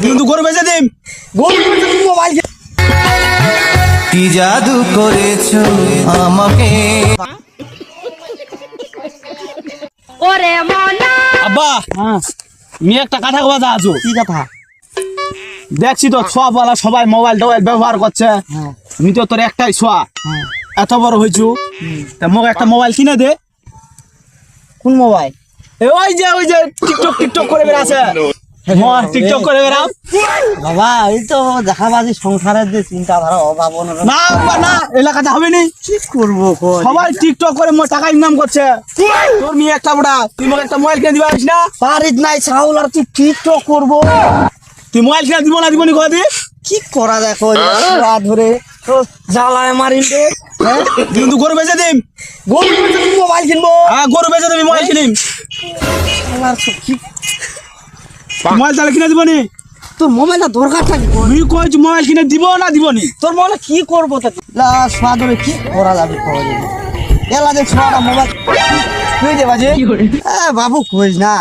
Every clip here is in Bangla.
কিন্তু গরু বেচে দিম। গরু বেচে দিম মোবাইল। কি জাদু করেছো আমাকে। ওরে মনা আব্বা আমি একটা কথা কথা আছো। কি কথা? দেখছি তো ছোয়াবেলা সবাই মোবাইল টোবাইল ব্যবহার করছে। আমি তো তোর একটাই ছোয়া, এত বড় হয়েছু, তা মোক একটা মোবাইল কিনে দে। কোন মোবাইল? ওই যে টিকটক টিকটক করে বেড়াছে, টিকটক করে বেড়াও। বাবা এই তো দেখাবাজি সংসারের যে চিন্তাধারা অভাব না আব্বা না, এলাকাতে হবে নি। কি করবো? সবাই টিকটক করে টাকা ইনকাম করছে। তোর মেয়ে একটা বড়া, তুই মোক একটা মোবাইল কিনে দিবা না? বাড়ির নাই চাউল আর তুই টিকটক করবো? তুই মোবাইল কিনে দিব না দিবনি কদি? কি করা দেখো ধরে তো জ্বালায় মারিল রে। কিন্তু গরু বেচে দিম। গরু বেচে দিম মোবাইল কিনবো। হ্যাঁ গরু বেচে দিবি, মোবাইল কিনিম। আমার কি মোবাইল তাহলে কিনে দিবনি? তোর মোবাইলটা দরকারটা কি? তুই কইছ মোবাইল কিনে দিব না দিবনি? তোর মোবাইল কি করবো? সোয়া ধরে কি করা যাবে? এলা যে সোয়াটা মোবাইল তুই দে বাজে। বাবু কইস না,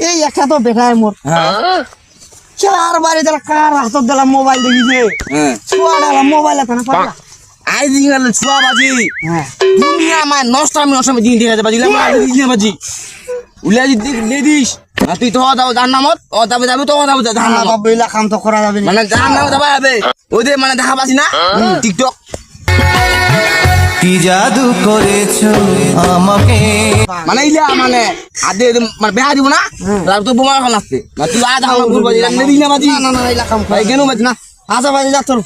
এই একটা তো বেটায় মোর চার বাড়ি দিলা কার হাতত দিলাম মোবাইল দেখি যে সোয়াটা মোবাইল আছে না পারলা। আই দিন গেল ছুয়া বাজি। হ্যাঁ দুনিয়া আমার নষ্ট আমি নষ্ট দিন ঠিক আছে বাজি বাজি উলিয়া যদি দিয়ে দিস আর তুই তো যাবো যার নামত ও যাবে যাবে তো যাবো যার না নামত বাবু এলা কাম তো করা যাবে না। মানে যার নামত যাবা যাবে ওদের মানে দেখা পাচ্ছি না টিকটক। কি জাদু করেছো আমাকে। মানে ইলা মানে আদে মানে বেহা দিব না তার তো বোমা এখন আসছে না তুই আজ আমার ভুল বাজি দিস না বাজি। না না এলা কাম ভাই কেন বাজি না আচ্ছা বাজি যা তোর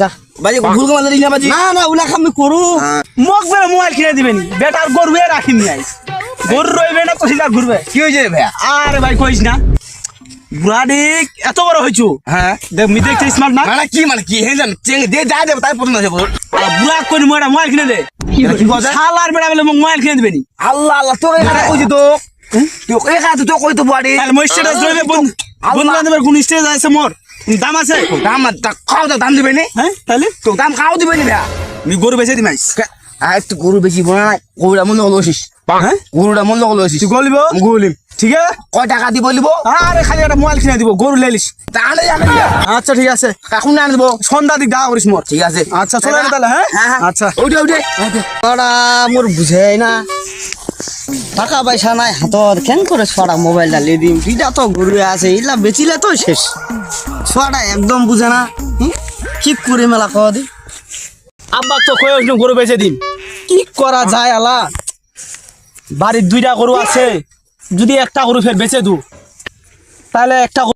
যা বাজি ভুল কাম দিস না বাজি। না না ওলা কাম করু মোক বেলা মোবাইল কিনে দিবেনি বেটার গরু রাখিনি আই গরু রইবে না কষি যা ঘুরবে কি হয়েছে ভাইয়া? আরে ভাই কইস না বুড়াডিক এত বড় হইছু। হ্যাঁ দেখ মি দেখতে স্মার্ট না মানে কি হে জান চেং দে যা দে তাই পছন্দ আছে বুড়া কই মোটা মোবাইল কিনে দে কি কথা শালার বেটা বলে মোক মোবাইল কিনে দিবেনি। আল্লাহ আল্লাহ তোর এখানে কইছি তো তুই এখানে তো কই তো বুড়াডি তাহলে মই স্ট্যাটাস রইবে বন্ধু বান্ধবের কোন স্টেজ আছে মোর দাম আছে দাম খাও দাম দিবেনি। হ্যাঁ তাহলে তো দাম খাও দিবেনি ভাইয়া মি গরু বেচে দিমাইস। আর তুই গরু বেশি বনা গরুটা মন লছিস। হ্যাঁ গরুটা মন লছিস তুই গলিব গলিম ঠিক আছে কয় টাকা দিব লিব? আরে খালি একটা মোবাইল কিনে দিব গরু লেলিস তাহলে আচ্ছা ঠিক আছে এখন না দেবো সন্ধ্যা দিক দেখা করিস মোর ঠিক আছে। আচ্ছা চলে তাহলে হ্যাঁ আচ্ছা ওইটা ওটা মোর বুঝাই না টাকা পয়সা নাই হাতত কেন করে ছড়া মোবাইলটা লে দিম দুইটা তো গরু আছে ইলা বেচিলে তো শেষ ছড়া একদম বুঝে না কি করে মেলা কদি দি আব্বা তো কই গরু বেচে দিন কি করা যায় আলা বাড়ির দুইটা গরু আছে যদি একটা গরু ফের বেচে দু তাহলে একটা